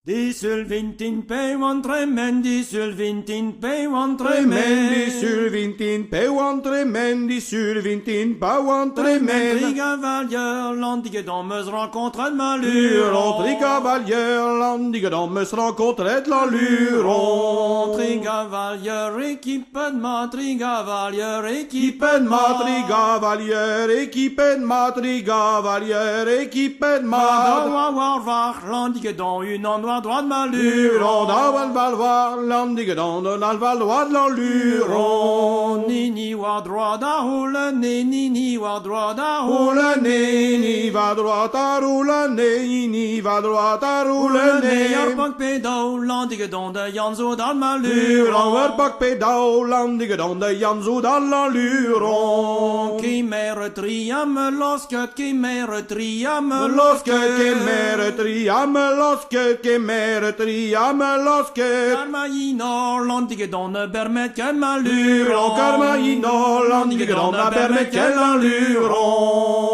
Die Sylvintin Peuantremen, die Sylvintin Tremendi, Peuantremen. Sylvintin, Peuantremendi, Sylvintin, Peuantremen. Trigavalier, landige dames rencontrent de malure. Luron, Trigavalier, landige dames rencontrent de la Luron. Trigavalier, équipe de ma, Trigavalier, équipe Équipe de ma, Trigavalier, équipe de ma, Trigavalier, équipe de ma. Warwach, landige dans une endroit droit de malure. Luron, dans le Valois, landige dans le Valois de la Luron. Nini wa droit da houle, nini wa droit da Roule houle. ni va droit à roule ni va droit à roule Jarpak pedau, landige dans de Janzo dans malure. Luron, werpak pedau, landige dans de Janzo dans la Luron. Qui mère triam, lorsque qui mère triam, Lorsque que mere triam, lorsque que mere triam, lorsque Carmaïno, landige dans de bermet qu'un Luron, malure. carmaïno, landige dans la permet qu'elle en Luron.